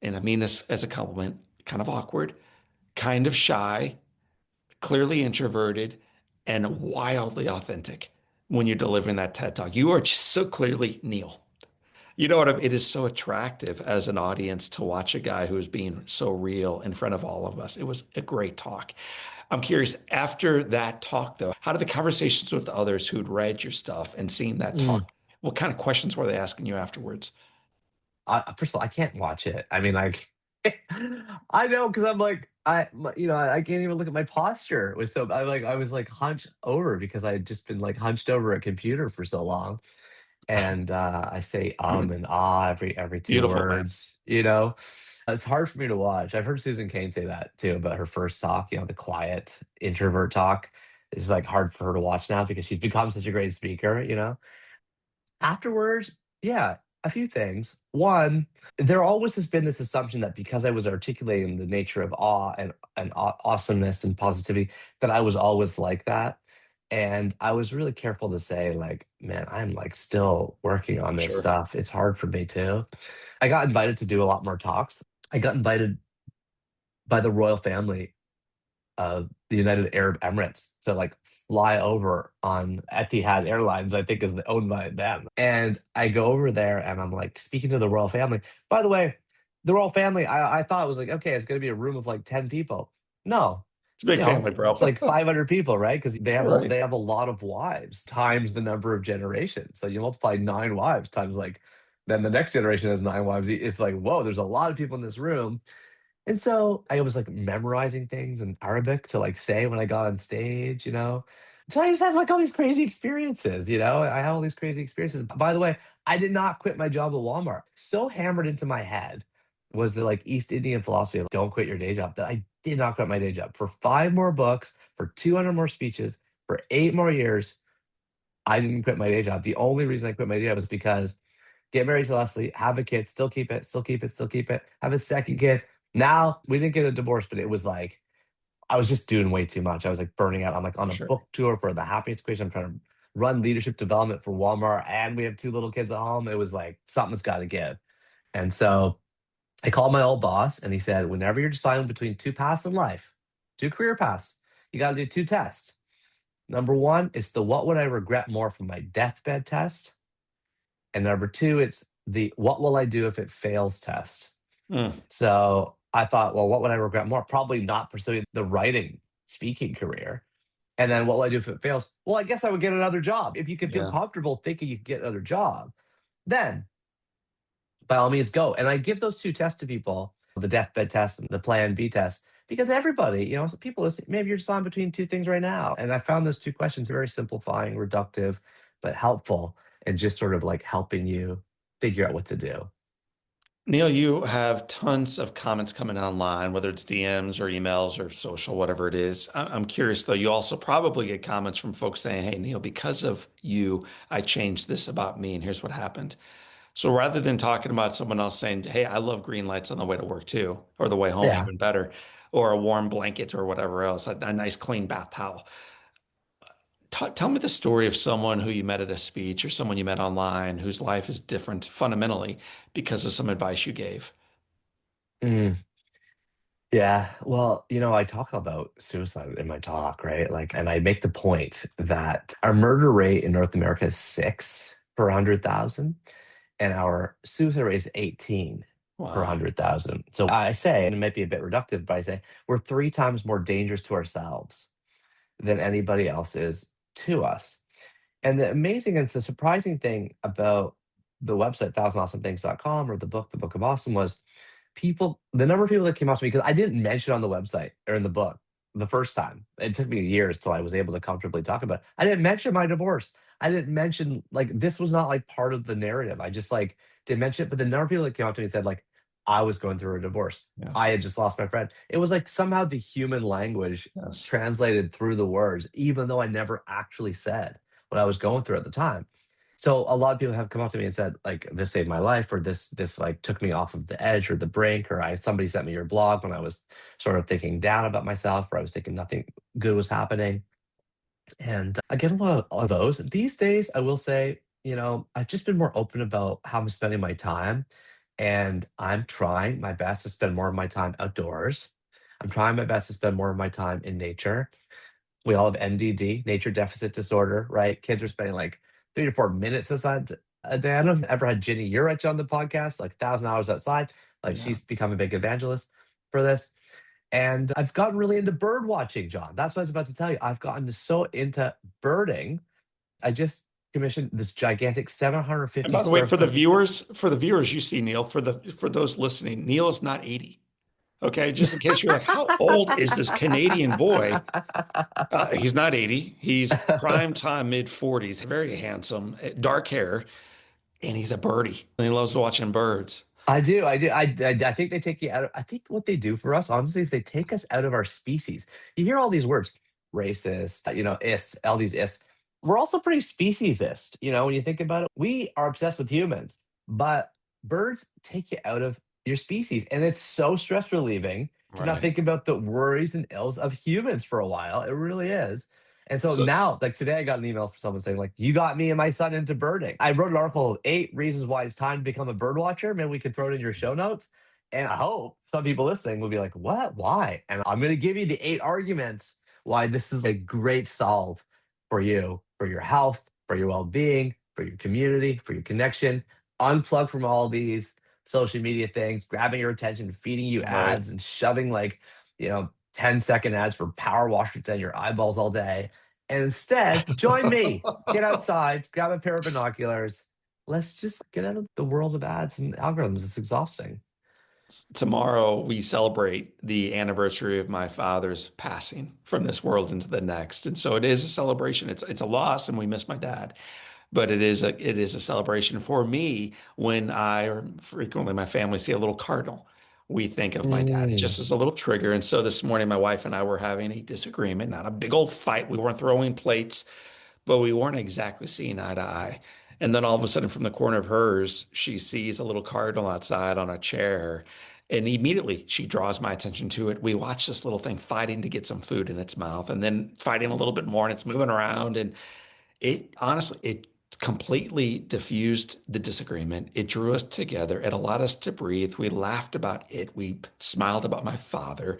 and I mean this as a compliment, kind of awkward, kind of shy, clearly introverted, and wildly authentic when you're delivering that TED Talk. You are just so clearly Neil. You know what I mean? It is so attractive as an audience to watch a guy who is being so real in front of all of us. It was a great talk. I'm curious, after that talk, though, how did the conversations with the others who'd read your stuff and seen that talk, Mm. what kind of questions were they asking you afterwards? First of all, I can't watch it. I mean, like, I know because I'm like, I can't even look at my posture. It was so I was like hunched over because I had just been like hunched over a computer for so long, and I say and ah every two Beautiful, man. words. It's hard for me to watch. I've heard Susan Cain say that too about her first talk. The quiet introvert talk. It's like hard for her to watch now because she's become such a great speaker. Afterwards, yeah, a few things. One, there always has been this assumption that because I was articulating the nature of awe and awesomeness and positivity, that I was always like that. And I was really careful to say, like, man, I'm like still working on this Sure. stuff. It's hard for me too. I got invited to do a lot more talks. I got invited by the royal family the United Arab Emirates to like fly over on Etihad Airlines, I think is owned by them. And I go over there and I'm like speaking to the royal family. By the way, the royal family, I thought it was like, okay, it's going to be a room of like 10 people. No, It's a big family, bro. like 500 people, right? Because Right. they have a lot of wives times the number of generations. So you multiply 9 wives times like, then the next generation has 9 wives. It's like, whoa, there's a lot of people in this room. And so I was like memorizing things in Arabic to like say when I got on stage. So I just had like all these crazy experiences. I had all these crazy experiences. By the way, I did not quit my job at Walmart. So hammered into my head was the like East Indian philosophy of don't quit your day job that I did not quit my day job. For 5 more books, for 200 more speeches, for 8 more years, I didn't quit my day job. The only reason I quit my day job was because get married to Leslie, have a kid, still keep it, still keep it, still keep it, have a second kid. Now we didn't get a divorce, but it was like I was just doing way too much. I was like burning out. I'm like on a Sure. book tour for the happiness equation. I'm trying to run leadership development for Walmart, and we have 2 little kids at home. It was like something's got to give. And so I called my old boss, and he said, whenever you're deciding between 2 paths in life, 2 career paths, you got to do 2 tests. Number one, it's the what would I regret more from my deathbed test. And number two, it's the what will I do if it fails test. Mm, So I thought, well, what would I regret more? Probably not pursuing the writing, speaking career. And then what will I do if it fails? Well, I guess I would get another job. If you can feel yeah. comfortable thinking you can get another job, then by all means go. And I give those 2 tests to people, the deathbed test and the plan B test, because everybody, some people listen, maybe you're just on between 2 things right now. And I found those 2 questions very simplifying, reductive, but helpful, and just sort of like helping you figure out what to do. Neil, you have tons of comments coming online, whether it's DMs or emails or social, whatever it is. I'm curious though, you also probably get comments from folks saying, hey, Neil, because of you, I changed this about me and here's what happened. So rather than talking about someone else saying, hey, I love green lights on the way to work too, or the way home, Yeah. even better, or a warm blanket or whatever else, a nice clean bath towel. Tell me the story of someone who you met at a speech or someone you met online whose life is different fundamentally because of some advice you gave. Mm. Yeah. Well, I talk about suicide in my talk, right? Like, and I make the point that our murder rate in North America is 6 per 100,000, and our suicide rate is 18 per Wow. 100,000. So I say, and it might be a bit reductive, but I say we're 3 times more dangerous to ourselves than anybody else is to us. And the amazing and the surprising thing about the website, thousandawesomethings.com, or the Book of Awesome, was the number of people that came up to me, because I didn't mention on the website or in the book the first time. It took me years till I was able to comfortably talk about it. I didn't mention my divorce. I didn't mention, like, this was not like part of the narrative. I just like didn't mention it. But the number of people that came up to me and said, like, I was going through a divorce. Yes. I had just lost my friend. It was like somehow the human language Yes. translated through the words, even though I never actually said what I was going through at the time. So a lot of people have come up to me and said, like, this saved my life, or this like took me off of the edge or the brink, or somebody sent me your blog when I was sort of thinking down about myself, or I was thinking nothing good was happening. And I get a lot of those. These days, I will say, I've just been more open about how I'm spending my time. And I'm trying my best to spend more of my time outdoors. I'm trying my best to spend more of my time in nature. We all have NDD, nature deficit disorder, right? Kids are spending like 3 to 4 minutes outside a day. I don't know if you've ever had Ginny Urich on the podcast, like 1,000 hours outside. Like Yeah. she's become a big evangelist for this. And I've gotten really into bird watching, John. That's what I was about to tell you. I've gotten so into birding. I just commissioned this gigantic And 750 by the way, square foot. for the viewers, you see Neil, for those listening, Neil is not 80. Okay, just in case you're like, how old is this Canadian boy? He's not 80. He's prime time mid 40s, very handsome, dark hair, and he's a birdie. And he loves watching birds. I do. I do. I think they take you out of, I think what they do for us, honestly, is they take us out of our species. You hear all these words, racist, is, all these is. We're also pretty speciesist, when you think about it. We are obsessed with humans, but birds take you out of your species. And it's so stress relieving to not Right. think about the worries and ills of humans for a while. It really is. And so So now, like today, I got an email from someone saying, like, you got me and my son into birding. I wrote an article, 8 reasons why it's time to become a bird watcher. Maybe we can throw it in your show notes. And I hope some people listening will be like, what? Why? And I'm going to give you the 8 arguments why this is a great solve for you, for your health, for your well being, for your community, for your connection. Unplug from all these social media things, grabbing your attention, feeding you right. ads, and shoving 10-second ads for power washers down your eyeballs all day. And instead, join me. Get outside, grab a pair of binoculars. Let's just get out of the world of ads and algorithms. It's exhausting. Tomorrow we celebrate the anniversary of my father's passing from this world into the next. And so it is a celebration. It's a loss and we miss my dad. But it is a celebration for me when I or frequently my family see a little cardinal. We think of my dad. It Mm. just is a little trigger. And so this morning, my wife and I were having a disagreement, not a big old fight. We weren't throwing plates, but we weren't exactly seeing eye to eye. And then all of a sudden, from the corner of hers, she sees a little cardinal outside on a chair. And immediately she draws my attention to it. We watch this little thing fighting to get some food in its mouth and then fighting a little bit more and it's moving around. And it honestly, it completely diffused the disagreement. It drew us together. It allowed us to breathe. We laughed about it. We smiled about my father,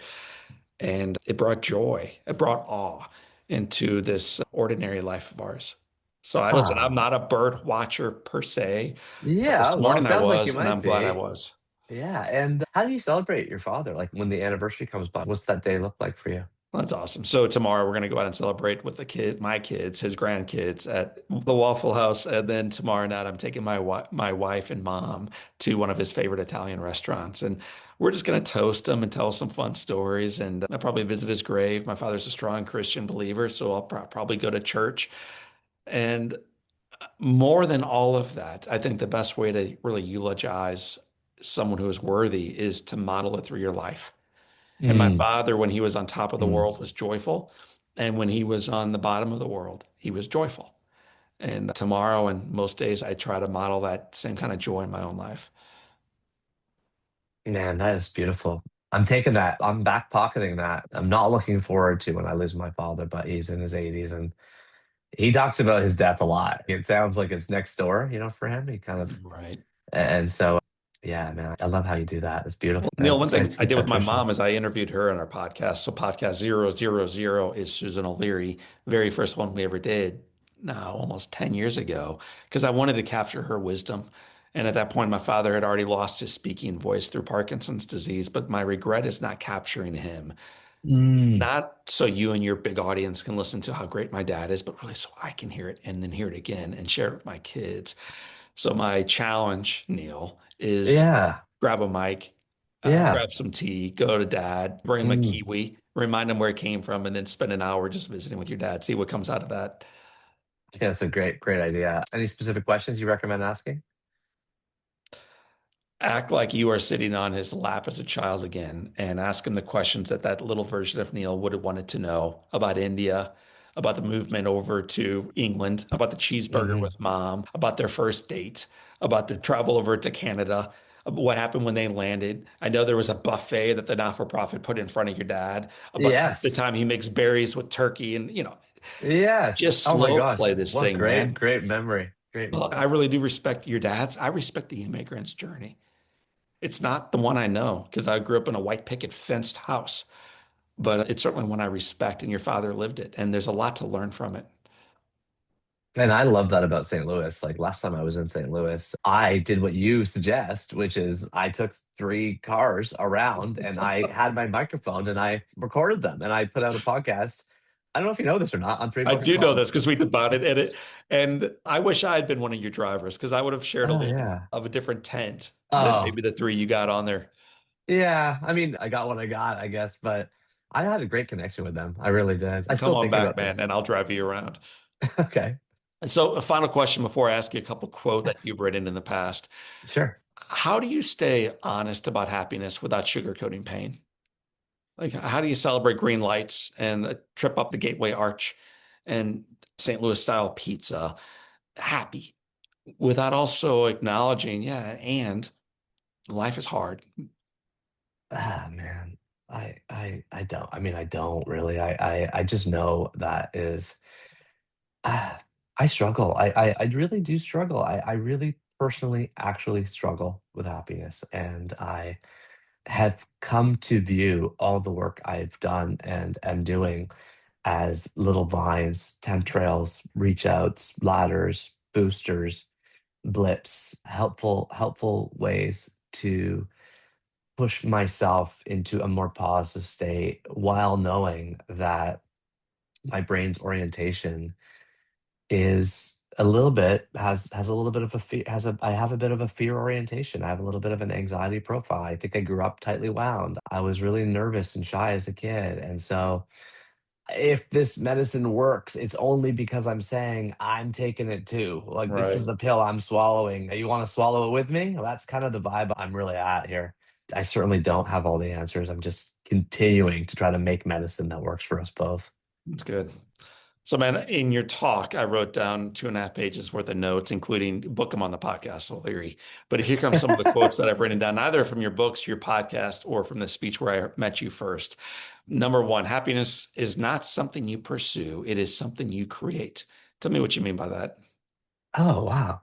and it brought joy. It brought awe into this ordinary life of ours. So I listen, I'm Ah, not a bird watcher per se, but yeah. this Well, it morning I sounds like you was, and I'm might glad I be. was. Yeah. And how do you celebrate your father? Like when the anniversary comes by, what's that day look like for you? That's awesome. So tomorrow we're going to go out and celebrate with my kids, his grandkids at the Waffle House, and then tomorrow night I'm taking my wife and mom to one of his favorite Italian restaurants, and we're just going to toast him and tell some fun stories, and I'll probably visit his grave. My father's a strong Christian believer, so I'll probably go to church. And more than all of that, I think the best way to really eulogize someone who is worthy is to model it through your life. And my Mm, father, when he was on top of the mm. world, was joyful. And when he was on the bottom of the world, he was joyful. And tomorrow and most days, I try to model that same kind of joy in my own life. Man, that is beautiful. I'm taking that. I'm back pocketing that. I'm not looking forward to when I lose my father, but he's in his 80s and he talks about his death a lot. It sounds like it's next door, for him. He kind of, Right. and so, yeah, man, I love how you do that. It's beautiful. Well, And Neil, one it's nice thing to I keep did with that my tradition. mom is I interviewed her on our podcast. So podcast 000 is Susan O'Leary, very first one we ever did now almost 10 years ago, because I wanted to capture her wisdom. And at that point, my father had already lost his speaking voice through Parkinson's disease, but my regret is not capturing him. Mm, Not so you and your big audience can listen to how great my dad is, but really so I can hear it and then hear it again and share it with my kids. So my challenge, Neil, is yeah, grab a mic, yeah. grab some tea, go to dad, bring him a Mm. kiwi, remind him where it came from, and then spend an hour just visiting with your dad. See what comes out of that. Yeah, that's a great, great idea. Any specific questions you recommend asking? Act like you are sitting on his lap as a child again and ask him the questions that that little version of Neil would have wanted to know about India, about the movement over to England, about the cheeseburger Hmm. with mom, about their first date, about the travel over to Canada, what happened when they landed. I know there was a buffet that the not-for-profit put in front of your dad, about the Yes. time he makes berries with turkey and, Yes. just Oh my slow gosh. play this What thing, great, man. great memory. great Well, I really do respect your dad's. I respect the immigrant's journey. It's not the one I know because I grew up in a white picket fenced house, but it's certainly one I respect, and your father lived it, and there's a lot to learn from it. And I love that about St. Louis. Like last time I was in St. Louis, I did what you suggest, which is I took 3 cars around and I had my microphone and I recorded them and I put out a podcast. I don't know if you know this or not on Three I Books do know Club. this because we debated and I wish I had been one of your drivers because I would have shared a Oh little bit yeah. of a different tent than Oh maybe the three you got on there. yeah. I mean, I got what I got, I guess, but I had a great connection with them. I really did. I Come still on think back, about man, this. and I'll drive you around. Okay. And so, a final question before I ask you a couple quote that you've written in the past. Sure. How do you stay honest about happiness without sugarcoating pain? Like, how do you celebrate green lights and a trip up the Gateway Arch and St. Louis style pizza happy without also acknowledging, yeah, and life is hard. Ah, man. I don't. I mean, I don't really. I just know that is ah, I struggle. I really do struggle. I really personally actually struggle with happiness. And I have come to view all the work I've done and am doing as little vines, tent trails, reach outs, ladders, boosters, blips, helpful ways to push myself into a more positive state while knowing that my brain's orientation is a little bit has a little bit of a fear has a I have a bit of a fear orientation. I have a little bit of an anxiety profile. I think I grew up tightly wound. I was really nervous and shy as a kid. And so if this medicine works, it's only because I'm saying I'm taking it too. Like this is Right. the pill I'm swallowing. You want to swallow it with me? Well, that's kind of the vibe I'm really at here. I certainly don't have all the answers. I'm just continuing to try to make medicine that works for us both. That's good. So, man, in your talk, I wrote down 2.5 pages worth of notes, including book them on the podcast, O'Leary. But here come some of the quotes that I've written down, either from your books, your podcast, or from the speech where I met you first. Number one, happiness is not something you pursue, it is something you create. Tell me what you mean by that. Oh, wow.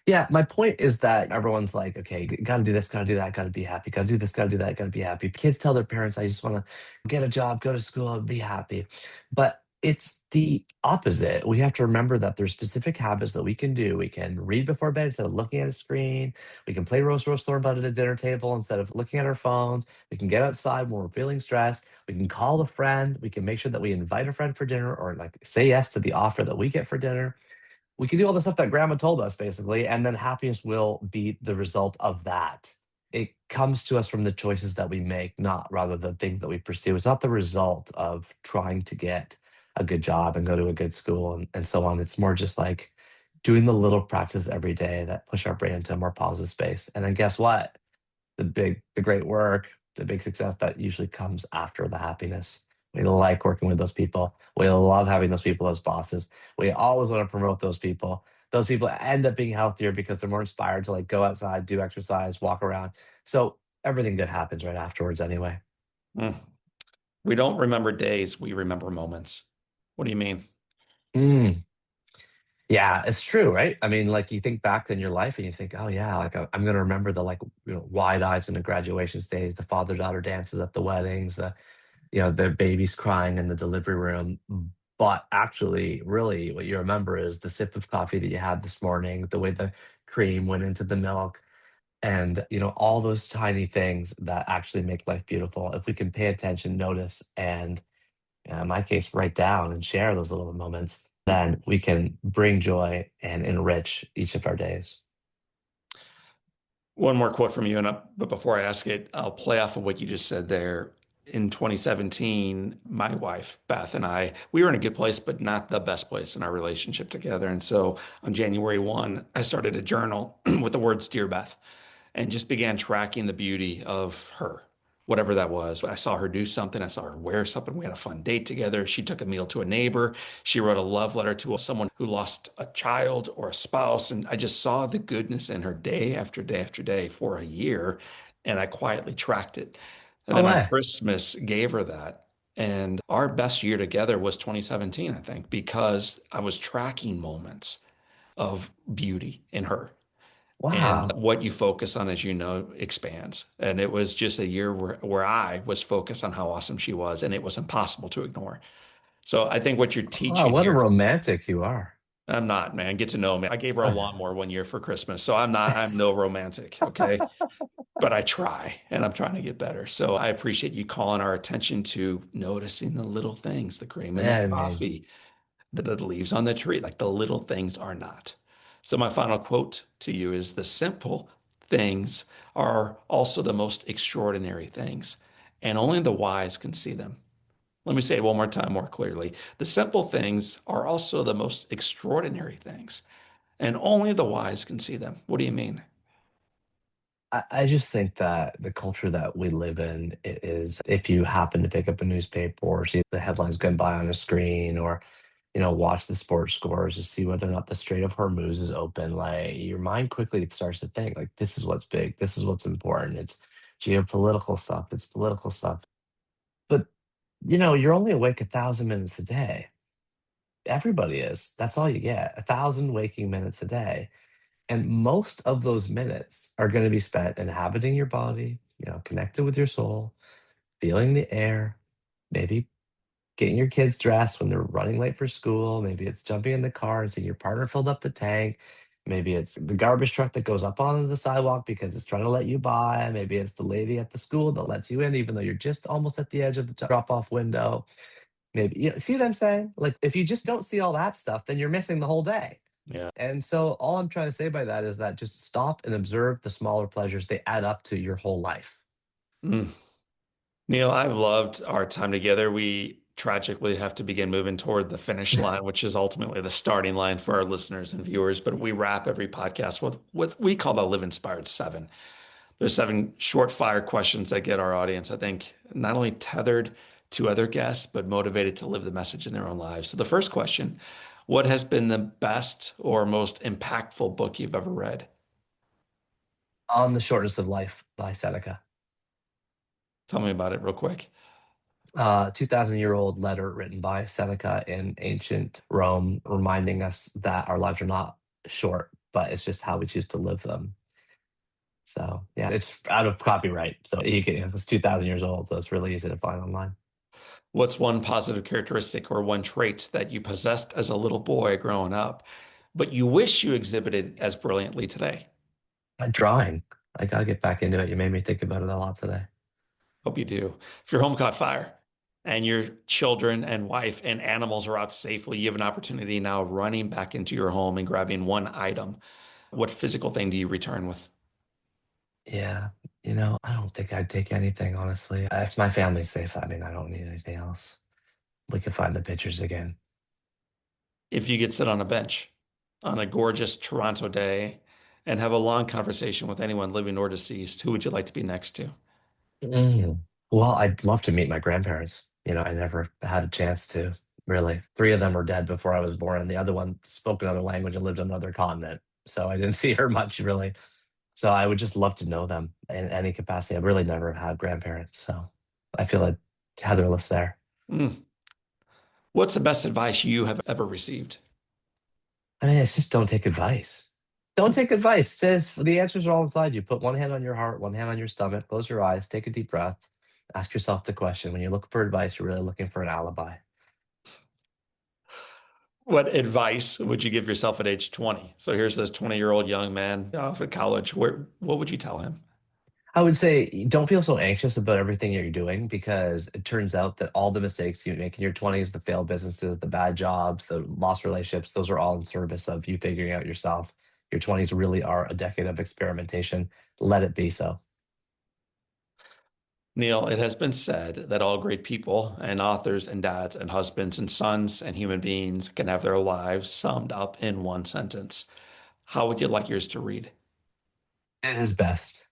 Yeah, my point is that everyone's like, okay, gotta do this, gotta do that, gotta be happy, gotta do this, gotta do that, gotta be happy. Kids tell their parents, I just wanna get a job, go to school, and be happy. But it's the opposite. We have to remember that there's specific habits that we can do. We can read before bed instead of looking at a screen. We can play roast thorn at a dinner table instead of looking at our phones. We can get outside when we're feeling stressed. We can call a friend. We can make sure that we invite a friend for dinner or like say yes to the offer that we get for dinner. We can do all the stuff that grandma told us basically, and then happiness will be the result of that. It comes to us from the choices that we make, not rather than things that we pursue. It's not the result of trying to get a good job and go to a good school and so on. It's more just like doing the little practices every day that push our brain into a more positive space. And then guess what? The great work, the big success that usually comes after the happiness. We like working with those people. We love having those people as bosses. We always want to promote those people. Those people end up being healthier because they're more inspired to like go outside, do exercise, walk around. So everything good happens right afterwards anyway. Mm. We don't remember days, we remember moments. What do you mean? Mm. Yeah, it's true, right? I mean, like you think back in your life and you think, oh yeah, like I'm gonna remember the like wide eyes in the graduation stage, the father daughter dances at the weddings, the baby's crying in the delivery room. But actually, really, what you remember is the sip of coffee that you had this morning, the way the cream went into the milk, and all those tiny things that actually make life beautiful. If we can pay attention, notice, and in my case, write down and share those little moments, then we can bring joy and enrich each of our days. One more quote from you, but before I ask it, I'll play off of what you just said there. In 2017, my wife, Beth, and we were in a good place, but not the best place in our relationship together. And so on January 1, I started a journal with the words Dear Beth and just began tracking the beauty of her, whatever that was. I saw her do something. I saw her wear something. We had a fun date together. She took a meal to a neighbor. She wrote a love letter to someone who lost a child or a spouse. And I just saw the goodness in her day after day after day for a year. And I quietly tracked it. And No then on way. Christmas, gave her that. And our best year together was 2017, I think, because I was tracking moments of beauty in her. And Wow. what you focus on, as you know, expands. And it was just a year where I was focused on how awesome she was, and it was impossible to ignore. So I think what you're Wow, teaching what a here, romantic you are. I'm not, man. Get to know me. I gave her a lawnmower one year for Christmas, so I'm no romantic, okay? But I try, and I'm trying to get better. So I appreciate you calling our attention to noticing the little things, the cream in the I mean, coffee, the leaves on the tree, like the little things are not. So my final quote to you is the simple things are also the most extraordinary things, and only the wise can see them. Let me say it one more time more clearly. The simple things are also the most extraordinary things, and only the wise can see them. What do you mean? I just think that the culture that we live in is if you happen to pick up a newspaper or see the headlines going by on a screen or, watch the sports scores to see whether or not the Strait of Hormuz is open, like your mind quickly starts to think like this is what's big, this is what's important. It's geopolitical stuff, it's political stuff. But you're only awake 1,000 minutes a day. Everybody is. That's all you get. 1,000 waking minutes a day. And most of those minutes are going to be spent inhabiting your body, connected with your soul, feeling the air, maybe getting your kids dressed when they're running late for school. Maybe it's jumping in the car and seeing your partner filled up the tank. Maybe it's the garbage truck that goes up onto the sidewalk because it's trying to let you by. Maybe it's the lady at the school that lets you in, even though you're just almost at the edge of the drop off window. Maybe, see what I'm saying? Like, if you just don't see all that stuff, then you're missing the whole day. Yeah. And so all I'm trying to say by that is that just stop and observe the smaller pleasures. They add up to your whole life. Mm. Neil, I've loved our time together. We tragically have to begin moving toward the finish line, which is ultimately the starting line for our listeners and viewers. But we wrap every podcast with what we call the Live Inspired Seven. There's seven short fire questions that get our audience, I think, not only tethered to other guests, but motivated to live the message in their own lives. So the first question, what has been the best or most impactful book you've ever read? On the Shortness of Life by Seneca. Tell me about it real quick. 2,000-year-old letter written by Seneca in ancient Rome, reminding us that our lives are not short, but it's just how we choose to live them. So yeah, it's out of copyright. So it's 2,000 years old. So it's really easy to find online. What's one positive characteristic or one trait that you possessed as a little boy growing up, but you wish you exhibited as brilliantly today? Drawing. I gotta get back into it. You made me think about it a lot today. Hope you do. If your home caught fire and your children and wife and animals are out safely, you have an opportunity now running back into your home and grabbing one item. What physical thing do you return with? Yeah, I don't think I'd take anything, honestly. If my family's safe, I mean, I don't need anything else. We can find the pictures again. If you could sit on a bench on a gorgeous Toronto day and have a long conversation with anyone living or deceased, who would you like to be next to? Mm. Well, I'd love to meet my grandparents. I never had a chance to, really. Three of them were dead before I was born, and the other one spoke another language and lived on another continent. So I didn't see her much, really. So I would just love to know them in any capacity. I've really never had grandparents, so I feel like tetherless there. Mm. What's the best advice you have ever received? I mean, it's just don't take advice. Don't take advice. It says the answers are all inside you. Put one hand on your heart, one hand on your stomach, close your eyes, take a deep breath, ask yourself the question. When you look for advice, you're really looking for an alibi. What advice would you give yourself at age 20? So here's this 20-year-old young man off at college. What would you tell him? I would say don't feel so anxious about everything you're doing because it turns out that all the mistakes you make in your 20s, the failed businesses, the bad jobs, the lost relationships, those are all in service of you figuring out yourself. Your 20s really are a decade of experimentation. Let it be so. Neil, it has been said that all great people and authors and dads and husbands and sons and human beings can have their lives summed up in one sentence. How would you like yours to read? It is best.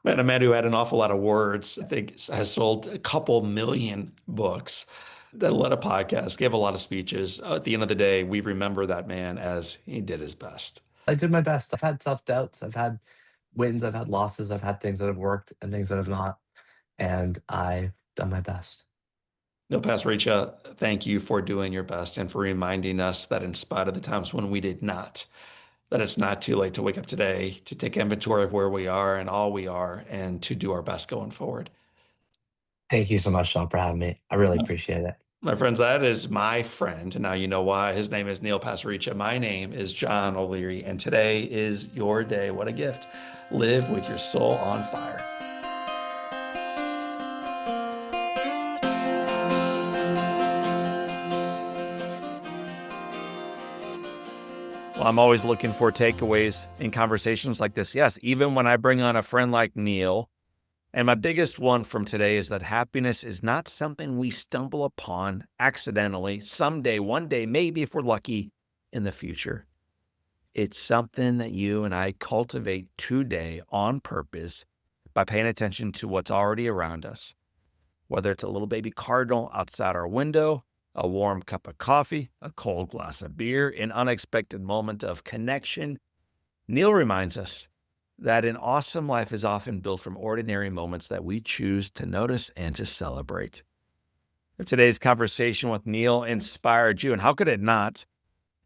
Man, a man who had an awful lot of words, I think has sold a couple million books, that led a podcast, gave a lot of speeches. At the end of the day, we remember that man as he did his best. I did my best. I've had self doubts. I've had wins. I've had losses. I've had things that have worked and things that have not. And I've done my best. No, Pasricha, thank you for doing your best and for reminding us that in spite of the times when we did not, that it's not too late to wake up today, to take inventory of where we are and all we are, and to do our best going forward. Thank you so much, Sean, for having me. I really appreciate it. My friends, that is my friend. Now you know why. His name is Neil Pasricha. My name is John O'Leary, and today is your day. What a gift. Live with your soul on fire. Well, I'm always looking for takeaways in conversations like this. Yes, even when I bring on a friend like Neil. And my biggest one from today is that happiness is not something we stumble upon accidentally someday, one day, maybe if we're lucky in the future. It's something that you and I cultivate today on purpose by paying attention to what's already around us, whether it's a little baby cardinal outside our window, a warm cup of coffee, a cold glass of beer, an unexpected moment of connection. Neil reminds us that an awesome life is often built from ordinary moments that we choose to notice and to celebrate. If today's conversation with Neil inspired you, and how could it not?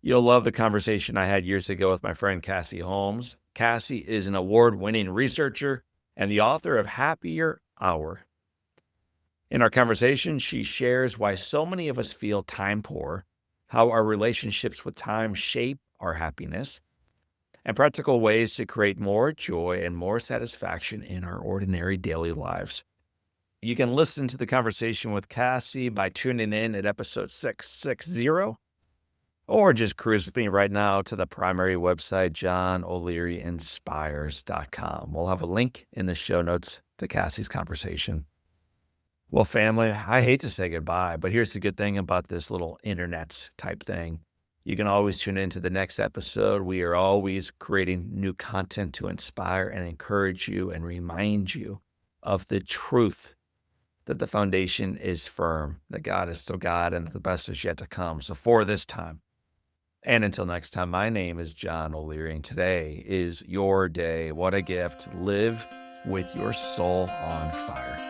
You'll love the conversation I had years ago with my friend Cassie Holmes. Cassie is an award-winning researcher and the author of Happier Hour. In our conversation, she shares why so many of us feel time poor, how our relationships with time shape our happiness, and practical ways to create more joy and more satisfaction in our ordinary daily lives. You can listen to the conversation with Cassie by tuning in at episode 660, or just cruise with me right now to the primary website, johnolearyinspires.com. We'll have a link in the show notes to Cassie's conversation. Well, family, I hate to say goodbye, but here's the good thing about this little internet type thing. You can always tune into the next episode. We are always creating new content to inspire and encourage you and remind you of the truth that the foundation is firm, that God is still God, and that the best is yet to come. So for this time, and until next time, my name is John O'Leary, and today is your day. What a gift. Live with your soul on fire.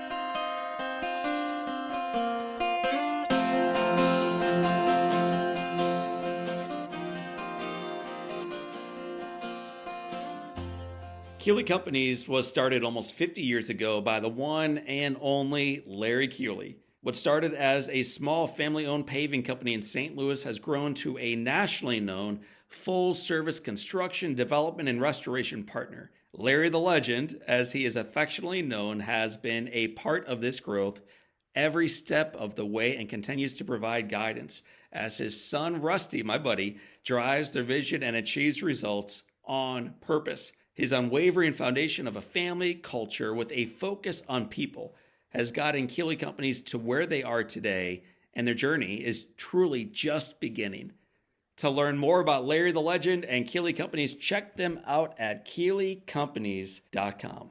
Keeley Companies was started almost 50 years ago by the one and only Larry Keeley. What started as a small family-owned paving company in St. Louis has grown to a nationally known full-service construction, development, and restoration partner. Larry the Legend, as he is affectionately known, has been a part of this growth every step of the way and continues to provide guidance as his son Rusty, my buddy, drives their vision and achieves results on purpose. His unwavering foundation of a family culture with a focus on people has gotten Keeley Companies to where they are today, and their journey is truly just beginning. To learn more about Larry the Legend and Keeley Companies, check them out at KeeleyCompanies.com.